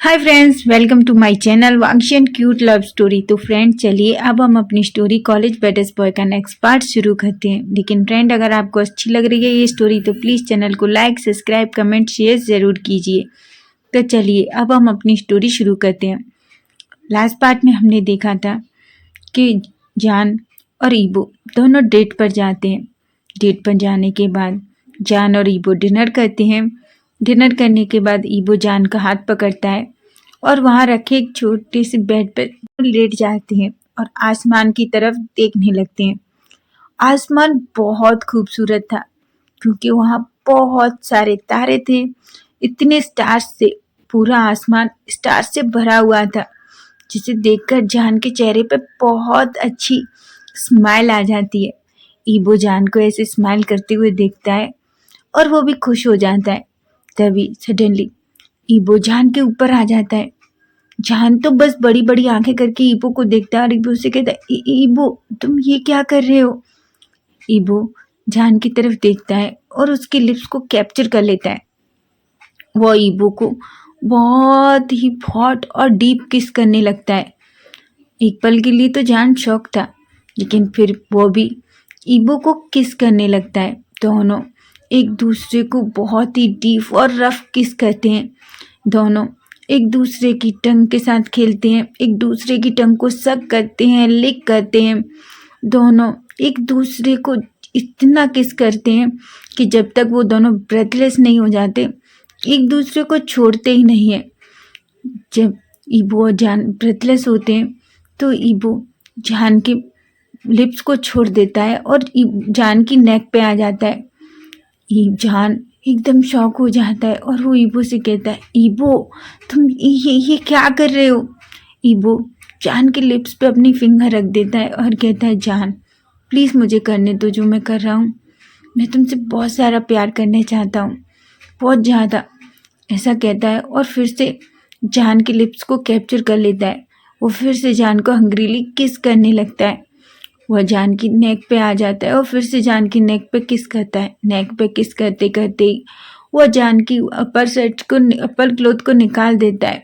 Hi friends, welcome to my channel Vanshi and cute love story. तो friend चलिए अब हम अपनी स्टोरी कॉलेज बेस्ट बॉय का नेक्स्ट पार्ट शुरू करते हैं। लेकिन फ्रेंड अगर आपको अच्छी लग रही है ये स्टोरी तो प्लीज़ चैनल को लाइक, सब्सक्राइब, कमेंट, शेयर ज़रूर कीजिए। तो चलिए अब हम अपनी स्टोरी शुरू करते हैं। लास्ट पार्ट में हमने देखा था कि जान और ईबो दोनों डेट पर जाते हैं। डेट पर जाने के बाद जान और ईबो डिनर करते हैं। डिनर करने के बाद ईबो जान का हाथ पकड़ता है और वहाँ रखे एक छोटे से बेड पर लेट जाते हैं और आसमान की तरफ देखने लगते हैं। आसमान बहुत खूबसूरत था क्योंकि वहाँ बहुत सारे तारे थे। इतने स्टार्स से पूरा आसमान स्टार से भरा हुआ था जिसे देखकर जान के चेहरे पे बहुत अच्छी स्माइल आ जाती है। ईबो जान को ऐसे स्माइल करते हुए देखता है और वो भी खुश हो जाता है। तभी सडनली ईबो जान के ऊपर आ जाता है। जान तो बस बड़ी बड़ी आंखें करके ईबो को देखता है और ईबो से कहता है, ईबो तुम ये क्या कर रहे हो?" ईबो जान की तरफ देखता है और उसके लिप्स को कैप्चर कर लेता है। वो ईबो को बहुत ही हॉट और डीप किस करने लगता है। एक पल के लिए तो जान शॉक था, लेकिन फिर वो भी ईबो को किस करने लगता है। दोनों एक दूसरे को बहुत ही डीप और रफ किस करते हैं। दोनों एक दूसरे की टंग के साथ खेलते हैं, एक दूसरे की टंग को सक करते हैं, लिक करते हैं। दोनों एक दूसरे को इतना किस करते हैं कि जब तक वो दोनों ब्रेथलेस नहीं हो जाते एक दूसरे को छोड़ते ही नहीं है। जब ईबो और जान ब्रेथलेस होते हैं तो ईबो जान के लिप्स को छोड़ देता है और जान की नेक पे आ जाता है। जान एकदम शॉक हो जाता है और वो ईबो से कहता है, ईबो तुम ये क्या कर रहे हो? ईबो जान के लिप्स पे अपनी फिंगर रख देता है और कहता है, जान प्लीज़ मुझे करने दो जो मैं कर रहा हूँ। मैं तुमसे बहुत सारा प्यार करने चाहता हूँ, बहुत ज़्यादा। ऐसा कहता है और फिर से जान के लिप्स को कैप्चर कर लेता है। वो फिर से जान को हंग्रीली किस करने लगता है। वह जान की नेक पे आ जाता है और फिर से जान की नेक पे किस करता है। नेक पे किस करते करते ही वह जान की अपर क्लोथ को निकाल देता है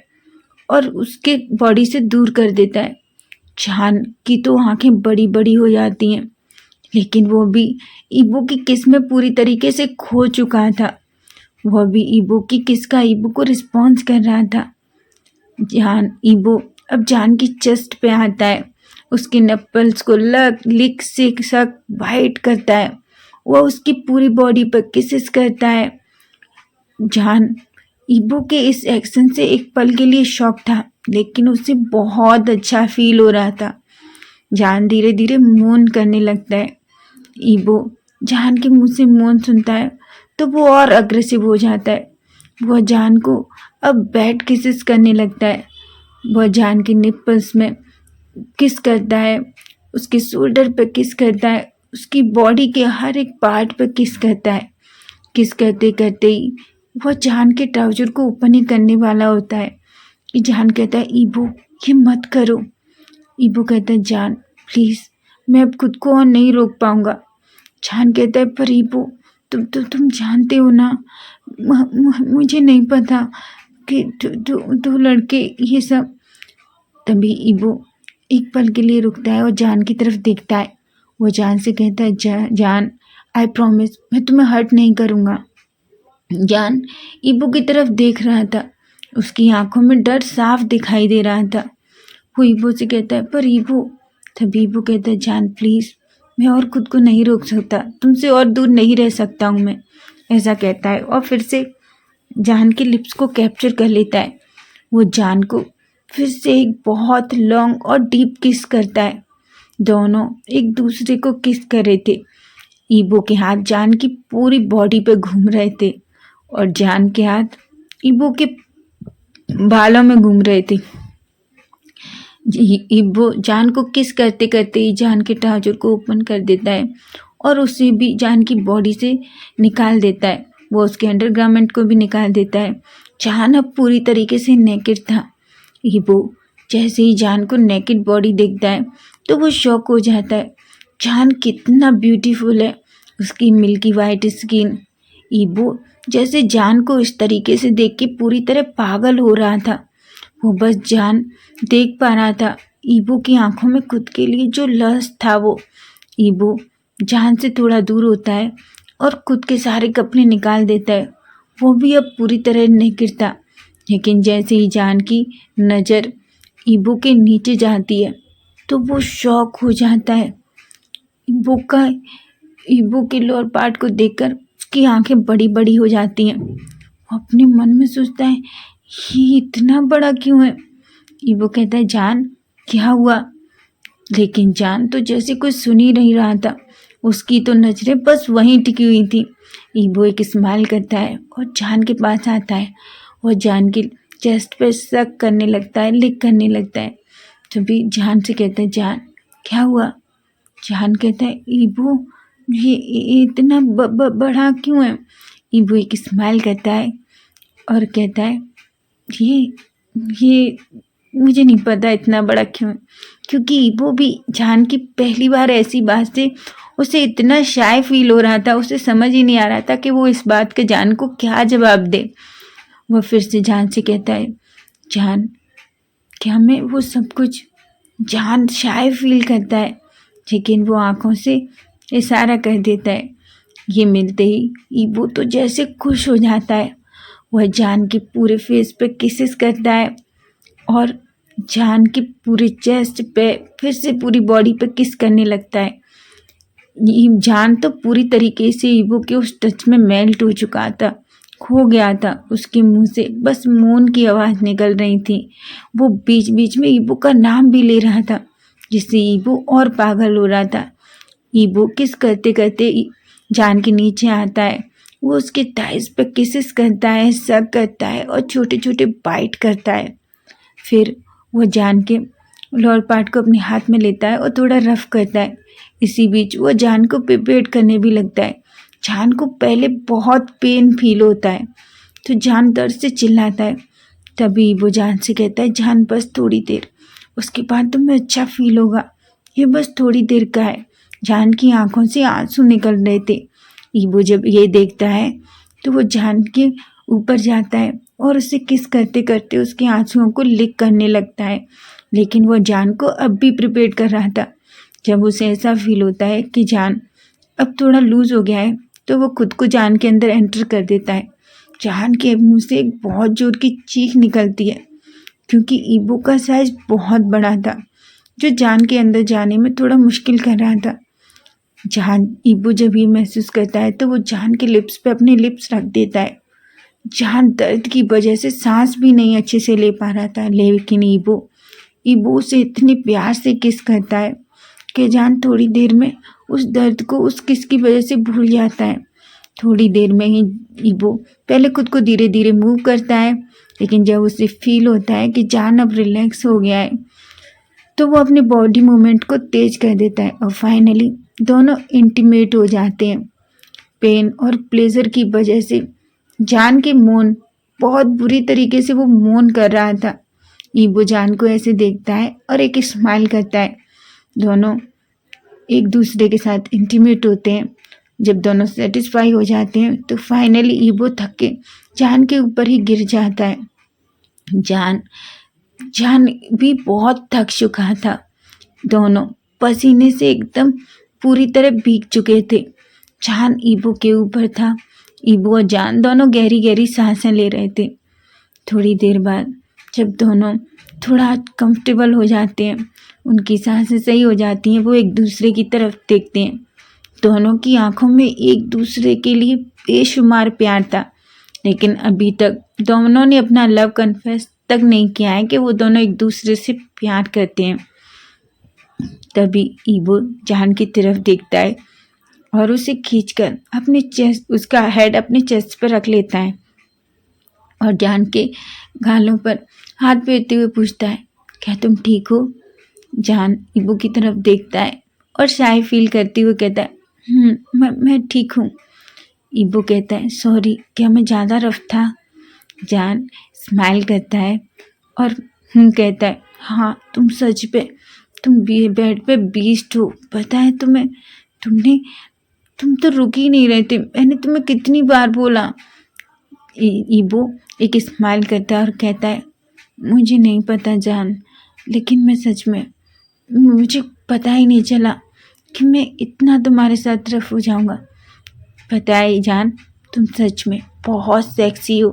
और उसके बॉडी से दूर कर देता है। जान की तो आंखें बड़ी बड़ी हो जाती हैं, लेकिन वो भी ईबो की किस में पूरी तरीके से खो चुका था। वह भी ईबो की किस का ईबो को रिस्पॉन्स कर रहा था। ईबो अब जान की चेस्ट पे आता है, उसके नप्पल्स को लिक से सक वाइट करता है। वह उसकी पूरी बॉडी पर किसेस करता है। जान ईबो के इस एक्शन से एक पल के लिए शॉक था, लेकिन उसे बहुत अच्छा फील हो रहा था। जान धीरे धीरे मौन करने लगता है। ईबो जान के मुंह से मौन सुनता है तो वो और अग्रेसिव हो जाता है। वह जान को अब बैड किसेस करने लगता है। वह जान के निप्पल्स में किस करता है, उसके शोल्डर पे किस करता है, उसकी बॉडी के हर एक पार्ट पे किस करता है। किस करते करते ही वह जान के ट्राउजर को ओपन ही करने वाला होता है कि जान कहता है, ईबो ये मत करो। ईबो कहता है, जान प्लीज़ मैं अब खुद को और नहीं रोक पाऊंगा। जान कहता है, पर ईबो तुम जानते हो ना, मुझे नहीं पता कि दो लड़के ये सब। तभी ईबो एक पल के लिए रुकता है और जान की तरफ देखता है। वो जान से कहता है, जान आई प्रॉमिस मैं तुम्हें हर्ट नहीं करूँगा। जान ईबो की तरफ देख रहा था, उसकी आंखों में डर साफ दिखाई दे रहा था। वो ईबो से कहता है, पर ईबो। तभी ईबो कहता है, जान प्लीज़ मैं और खुद को नहीं रोक सकता, तुमसे और दूर नहीं रह सकता हूँ मैं। ऐसा कहता है और फिर से जान के लिप्स को कैप्चर कर लेता है। वो जान को फिर से एक बहुत लॉन्ग और डीप किस करता है। दोनों एक दूसरे को किस कर रहे थे। ईबो के हाथ जान की पूरी बॉडी पे घूम रहे थे और जान के हाथ ईबो के बालों में घूम रहे थे। ईबो जान को किस करते करते ही जान के ट्राउजर को ओपन कर देता है और उसे भी जान की बॉडी से निकाल देता है। वो उसके अंडरगारमेंट को भी निकाल देता है। जान अब पूरी तरीके से नेकेड था। ईबो जैसे ही जान को नेकेड बॉडी देखता है तो वो शॉक हो जाता है। जान कितना ब्यूटीफुल है, उसकी मिल्की वाइट स्किन। ईबो जैसे जान को इस तरीके से देख के पूरी तरह पागल हो रहा था। वो बस जान देख पा रहा था ईबो की आंखों में खुद के लिए जो लस्ट था वो। ईबो जान से थोड़ा दूर होता है और खुद के सारे कपड़े निकाल देता है। वो भी अब पूरी तरह नहीं गिरता, लेकिन जैसे ही जान की नज़र ईबो के नीचे जाती है तो वो शॉक हो जाता है। ईबो के लोअर पार्ट को देखकर उसकी आंखें बड़ी बड़ी हो जाती हैं। वो अपने मन में सोचता है ये इतना बड़ा क्यों है। ईबो कहता है जान क्या हुआ, लेकिन जान तो जैसे कुछ सुन ही नहीं रहा था। उसकी तो नजरें बस वहीं टिकी हुई थी। ईबो एक स्माइल करता है और जान के पास आता है और जान के चेस्ट पे शक करने लगता है, लिक करने लगता है। तभी जान से कहता है जान क्या हुआ। जान कहता है ईबो ये इतना बड़ा क्यों है। ईबो एक स्माइल करता है और कहता है ये मुझे नहीं पता इतना बड़ा क्यों है, क्योंकि ईबो भी जान की पहली बार ऐसी बात से उसे इतना शाय फील हो रहा था। उसे समझ ही नहीं आ रहा था कि वो इस बात के जान को क्या जवाब दे। वह फिर से जान से कहता है जान क्या मैं वो सब कुछ। जान शाय फील करता है, लेकिन वो आंखों से इशारा कर देता है। ये मिलते ही ईबो तो जैसे खुश हो जाता है। वह जान के पूरे फेस पे किसेस करता है और जान के पूरे चेस्ट पे फिर से पूरी बॉडी पे किस करने लगता है। जान तो पूरी तरीके से ईबो के उस टच में मेल्ट हो चुका था, खो गया था। उसके मुंह से बस मौन की आवाज़ निकल रही थी। वो बीच बीच में ईबो का नाम भी ले रहा था, जिससे ईबो और पागल हो रहा था। ईबो किस करते करते जान के नीचे आता है। वो उसके थाइस पे किसेस करता है, सक करता है और छोटे छोटे बाइट करता है। फिर वो जान के लोअर पार्ट को अपने हाथ में लेता है और थोड़ा रफ करता है। इसी बीच वो जान को पिपेट करने भी लगता है। जान को पहले बहुत पेन फील होता है तो जान दर्द से चिल्लाता है। तभी वो जान से कहता है जान बस थोड़ी देर, उसके बाद तुम्हें अच्छा फील होगा, ये बस थोड़ी देर का है। जान की आंखों से आंसू निकल रहे थे। ईबो जब ये देखता है तो वो जान के ऊपर जाता है और उसे किस करते करते उसके आंसुओं को लिक करने लगता है। लेकिन वो जान को अब भी प्रिपेयर कर रहा था। जब उसे ऐसा फील होता है कि जान अब थोड़ा लूज हो गया है तो वो खुद को जान के अंदर एंटर कर देता है। जान के मुंह से एक बहुत जोर की चीख निकलती है, क्योंकि ईबो का साइज बहुत बड़ा था, जो जान के अंदर जाने में थोड़ा मुश्किल कर रहा था। जान ईबो जब ये महसूस करता है तो वो जान के लिप्स पे अपने लिप्स रख देता है। जान दर्द की वजह से सांस भी नहीं अच्छे से ले पा रहा था, लेकिन ईबो उसे इतने प्यार से किस करता है कि जान थोड़ी देर में उस दर्द को उस किस की वजह से भूल जाता है। थोड़ी देर में ही ईबो पहले खुद को धीरे धीरे मूव करता है, लेकिन जब उसे फील होता है कि जान अब रिलैक्स हो गया है तो वो अपने बॉडी मूवमेंट को तेज कर देता है और फाइनली दोनों इंटीमेट हो जाते हैं। पेन और प्लेजर की वजह से जान के मौन बहुत बुरी तरीके से वो मौन कर रहा था। ईबो जान को ऐसे देखता है और एक स्माइल करता है। दोनों एक दूसरे के साथ इंटीमेट होते हैं। जब दोनों सेटिस्फाई हो जाते हैं तो फाइनली ईबो थक के जान के ऊपर ही गिर जाता है। जान भी बहुत थक चुका था। दोनों पसीने से एकदम पूरी तरह भीग चुके थे। जान ईबो के ऊपर था। ईबो और जान दोनों गहरी गहरी सांसें ले रहे थे। थोड़ी देर बाद जब दोनों थोड़ा कंफर्टेबल हो जाते हैं, उनकी सांसें सही हो जाती हैं, वो एक दूसरे की तरफ देखते हैं। दोनों की आंखों में एक दूसरे के लिए बेशुमार प्यार था, लेकिन अभी तक दोनों ने अपना लव कन्फेस तक नहीं किया है कि वो दोनों एक दूसरे से प्यार करते हैं। तभी ईबो जान की तरफ देखता है और उसे खींचकर अपने चेस्ट, उसका हेड अपने चेस्ट पर रख लेता है और जान के गालों पर हाथ फेरते हुए पूछता है क्या तुम ठीक हो। जान ईबो की तरफ देखता है और शाय फील करते हुए कहता है मैं ठीक हूँ। ईबो कहता है सॉरी, क्या मैं ज़्यादा रफ था। जान स्माइल करता है और कहता है हाँ तुम सच पे तुम बेड पे बीस्ट हो, पता है तुम्हें। तुम तो रुक ही नहीं रहे थे, मैंने तुम्हें कितनी बार बोला। ईबो एक स्माइल करता है और कहता है मुझे नहीं पता जान, लेकिन मैं सच में, मुझे पता ही नहीं चला कि मैं इतना तुम्हारे साथ रफ हो जाऊंगा। पता है जान, तुम सच में बहुत सेक्सी हो।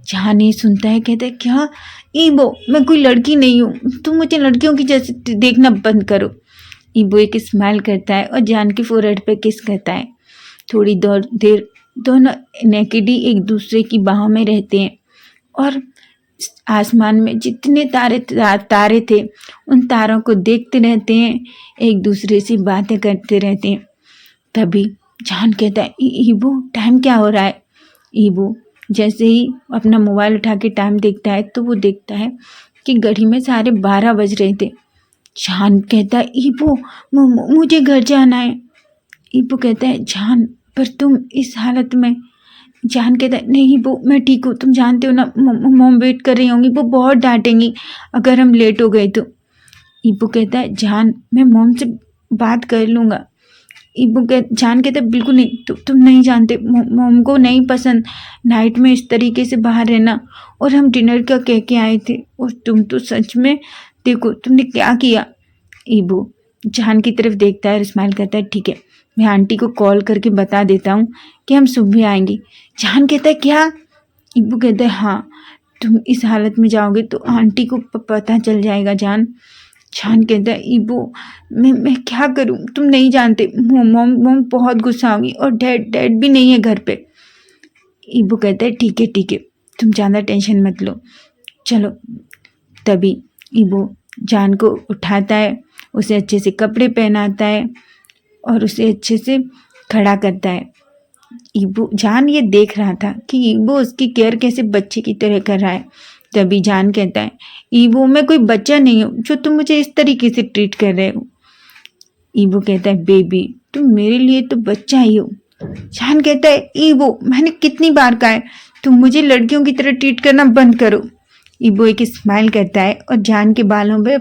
जान ये सुनता है, कहता है क्या? ईबो, मैं कोई लड़की नहीं हूँ, तुम मुझे लड़कियों की जैसे देखना बंद करो। ईबो एक स्माइल करता है और जान के फोरहेड पे किस करता है। थोड़ी देर दोनों नेकेडी एक दूसरे की बाहों में रहते हैं और आसमान में जितने तारे थे उन तारों को देखते रहते हैं, एक दूसरे से बातें करते रहते हैं। तभी जान कहता है, ईबो टाइम क्या हो रहा है? ईबो जैसे ही अपना मोबाइल उठा के टाइम देखता है तो वो देखता है कि घड़ी में 12:30 बज रहे थे। जान कहता है, ईबो मुझे घर जाना है। ईबो कहता है, जान पर तुम इस हालत में? जान कहता है, नहीं वो मैं ठीक हूँ, तुम जानते हो ना मॉम वेट कर रही होंगी, वो बहुत डांटेंगी अगर हम लेट हो गए तो। ईबो कहता है, जान मैं मॉम से बात कर लूँगा। जान कहता है, बिल्कुल नहीं, तुम नहीं जानते, मॉम को नहीं पसंद नाइट में इस तरीके से बाहर रहना, और हम डिनर का कह के आए थे, और तुम तो सच में देखो तुमने क्या किया। ईबो जान की तरफ देखता है और स्माइल करता है, ठीक है मैं आंटी को कॉल करके बता देता हूँ कि हम सुबह आएंगे। जान कहता है, क्या? ईबो कहता है, हाँ तुम इस हालत में जाओगे तो आंटी को पता चल जाएगा। जान कहता है, ईबो मैं क्या करूं, तुम नहीं जानते, मॉम बहुत गुस्सा होगी, और डैड भी नहीं है घर पे। ईबो कहता है, ठीक है तुम ज़्यादा टेंशन मत लो, चलो। तभी ईबो जान को उठाता है, उसे अच्छे से कपड़े पहनाता है और उसे अच्छे से खड़ा करता है। ईबो जान ये देख रहा था कि ईबो उसकी केयर कैसे बच्चे की तरह कर रहा है। तभी जान कहता है, ईबो मैं कोई बच्चा नहीं हूँ जो तुम मुझे इस तरीके से ट्रीट कर रहे हो। ईबो कहता है, बेबी तुम मेरे लिए तो बच्चा ही हो। जान कहता है, ईबो मैंने कितनी बार कहा है तुम मुझे लड़कियों की तरह ट्रीट करना बंद करो। ईबो एक स्माइल करता है और जान के बालों पे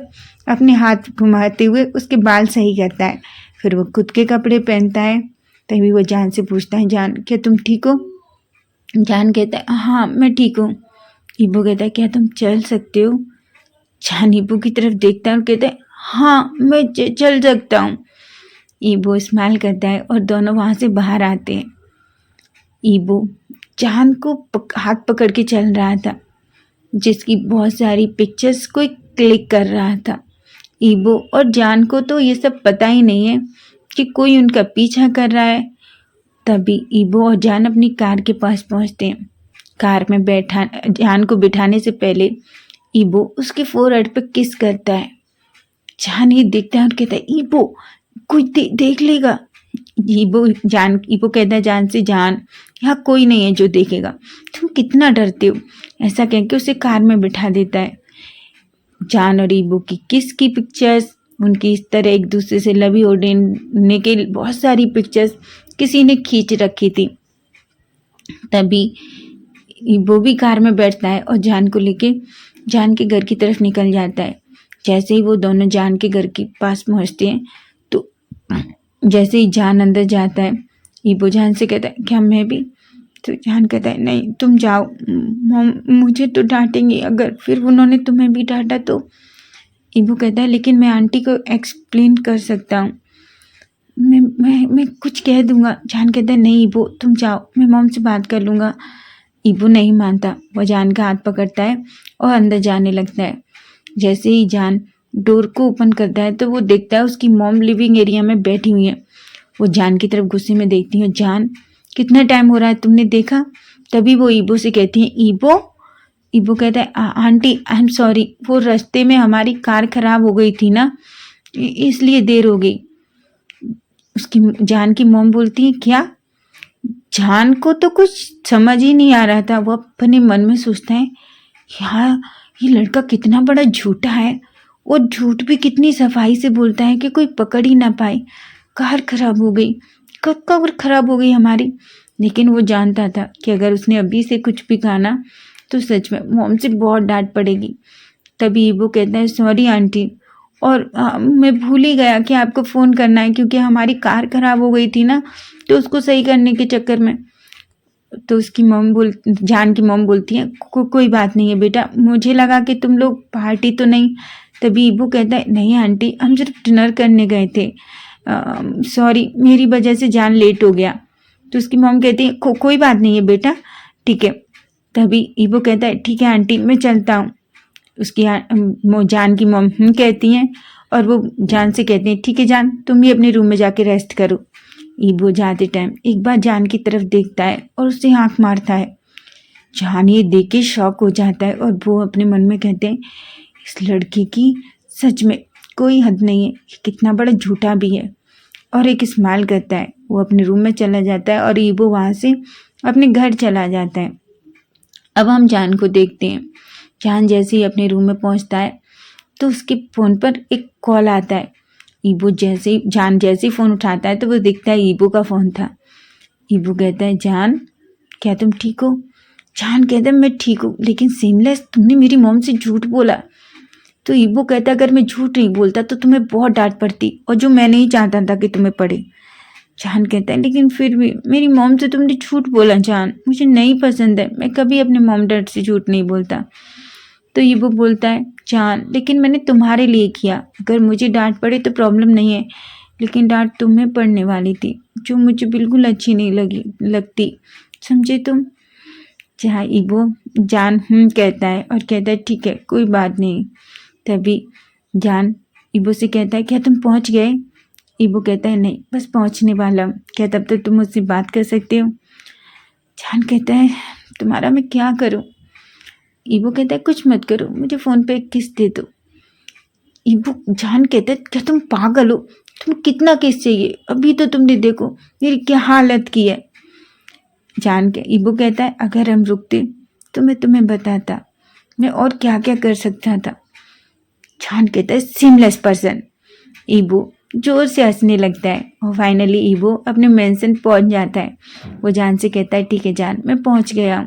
अपने हाथ घुमाते हुए उसके बाल सही करता है। फिर वो खुद के कपड़े पहनता है। तभी वो जान से पूछता है, जान क्या तुम ठीक हो? जान कहता है, हाँ मैं ठीक हूँ। ईबो कहता है, क्या तुम चल सकते हो? जान ईबो की तरफ देखता है और कहता है, हाँ मैं चल सकता हूँ। ईबो स्माइल करता है और दोनों वहाँ से बाहर आते हैं। ईबो जान को हाथ पकड़ के चल रहा था, जिसकी बहुत सारी पिक्चर्स को क्लिक कर रहा था। ईबो और जान को तो ये सब पता ही नहीं है कि कोई उनका पीछा कर रहा है। तभी ईबो और जान अपनी कार के पास पहुंचते हैं। कार में जान को बिठाने से पहले ईबो उसके फोरहेड पे किस करता है। जान ये देखता है और कहता है, ईबो कोई देख लेगा। ईबो कहता है जान से, जान यहाँ कोई नहीं है जो देखेगा, तुम कितना डरते हो। ऐसा कह के उसे कार में बिठा देता है। जान और ईबो की किस की पिक्चर्स, उनकी इस तरह एक दूसरे से लवी ओढ़ने के बहुत सारी पिक्चर्स किसी ने खींच रखी थी। तभी ईबो भी कार में बैठता है और जान को लेके जान के घर की तरफ निकल जाता है। जैसे ही वो दोनों जान के घर के पास पहुंचते हैं तो जैसे ही जान अंदर जाता है, ईबो जान से कहता है, क्या मैं भी? तो जान कहता है, नहीं तुम जाओ, मॉम मुझे तो डांटेंगी अगर फिर उन्होंने तुम्हें भी डांटा तो। ईबो कहता है, लेकिन मैं आंटी को एक्सप्लेन कर सकता हूँ, मैं कुछ कह दूंगा। जान कहता है, नहीं ईबो तुम जाओ, मैं मॉम से बात कर लूँगा। ईबो नहीं मानता, वो जान का हाथ पकड़ता है और अंदर जाने लगता है। जैसे ही जान डोर को ओपन करता है तो वो देखता है उसकी मॉम लिविंग एरिया में बैठी हुई है। वो जान की तरफ गुस्से में देखती है, जान कितना टाइम हो रहा है तुमने देखा? तभी वो ईबो से कहती है, ईबो कहता है, आंटी आई एम सॉरी, वो रास्ते में हमारी कार खराब हो गई थी ना, इसलिए देर हो गई। उसकी जान की मॉम बोलती है, क्या? जान को तो कुछ समझ ही नहीं आ रहा था। वो अपने मन में सोचता है, यार ये लड़का कितना बड़ा झूठा है, और झूठ भी कितनी सफाई से बोलता है कि कोई पकड़ ही ना पाए। कार खराब हो गई, कब कार खराब हो गई हमारी। लेकिन वो जानता था कि अगर उसने अभी से कुछ भी कहा ना तो सच में मॉम से बहुत डांट पड़ेगी। तभी वो कहता है, सॉरी आंटी, और मैं भूल ही गया कि आपको फ़ोन करना है, क्योंकि हमारी कार खराब हो गई थी ना, तो उसको सही करने के चक्कर में। तो उसकी जान की मॉम बोलती है कोई बात नहीं है बेटा, मुझे लगा कि तुम लोग पार्टी तो नहीं। तभी ईबू कहता है नहीं आंटी, हम सिर्फ डिनर करने गए थे, सॉरी मेरी वजह से जान लेट हो गया। तो उसकी मॉम कहती है कोई बात नहीं है बेटा, ठीक है। तभी ईबू कहता है ठीक है आंटी, मैं चलता हूँ। उसकी जान की मॉम कहती हैं और वो जान से कहती हैं ठीक है जान, तुम भी अपने रूम में जाके रेस्ट करो। ईबू जाते टाइम एक बार जान की तरफ देखता है और उससे आंख मारता है। जान ये देख के शॉक हो जाता है और वो अपने मन में कहते हैं इस लड़की की सच में कोई हद नहीं है, कितना बड़ा झूठा भी है। और एक स्माइल करता है, वो अपने रूम में चला जाता है और ईबू वहाँ से अपने घर चला जाता है। अब हम जान को देखते हैं। जान जैसे ही अपने रूम में पहुँचता है तो उसके फ़ोन पर एक कॉल आता है। जान जैसे ही फ़ोन उठाता है तो वो दिखता है ईबू का फ़ोन था। ईबू कहता है जान क्या तुम ठीक हो? जान कहता है मैं ठीक हूँ, लेकिन सीमलेस तुमने मेरी मॉम से झूठ बोला। तो ईबू कहता है अगर मैं झूठ नहीं बोलता तो तुम्हें बहुत डांट पड़ती, और जो मैं नहीं चाहता था कि तुम्हें पड़े। जान कहता है लेकिन फिर भी मेरी मॉम से तुमने झूठ बोला जान, मुझे नहीं पसंद है, मैं कभी अपने मॉम डैड से झूठ नहीं बोलता। तो ईबू बोलता है जान लेकिन मैंने तुम्हारे लिए किया, अगर मुझे डांट पड़े तो प्रॉब्लम नहीं है, लेकिन डांट तुम्हें पड़ने वाली थी जो मुझे बिल्कुल अच्छी नहीं लगती, समझे तुम? जहाँ ईबू जान कहता है और कहता है ठीक है कोई बात नहीं। तभी जान ईबू से कहता है क्या तुम पहुँच गए? ईबू कहता है नहीं बस पहुँचने वाला हूँ, क्या तब तक तुम मुझसे बात कर सकते हो? जान कहता है तुम्हारा मैं क्या करूँ? ईबू कहता है कुछ मत करो, मुझे फ़ोन पे एक किस दे दो। जान कहता है क्या तुम पागल हो, तुम्हें कितना किस चाहिए? अभी तो तुमने देखो मेरी क्या हालत की है। ईबू कहता है अगर हम रुकते तो मैं तुम्हें बताता मैं और क्या क्या कर सकता था। जान कहता है सीमलेस पर्सन। ईबू जोर से हंसने लगता है और फाइनली ईबू अपने मेंशन पहुंच जाता है। वो जान से कहता है ठीक है जान मैं पहुंच गया।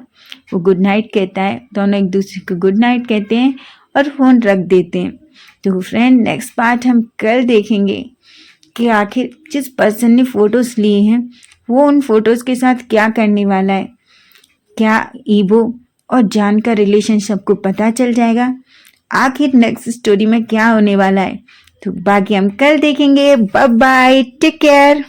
वो गुड नाइट कहता है, दोनों एक दूसरे को गुड नाइट कहते हैं और फ़ोन रख देते हैं। तो फ्रेंड नेक्स्ट पार्ट हम कल देखेंगे कि आखिर जिस पर्सन ने फ़ोटोज़ लिए हैं वो उन फ़ोटोज़ के साथ क्या करने वाला है। क्या ईबू और जान का रिलेशन सबको पता चल जाएगा? आखिर नेक्स्ट स्टोरी में क्या होने वाला है तो बाकी हम कल देखेंगे। Bye bye, take care.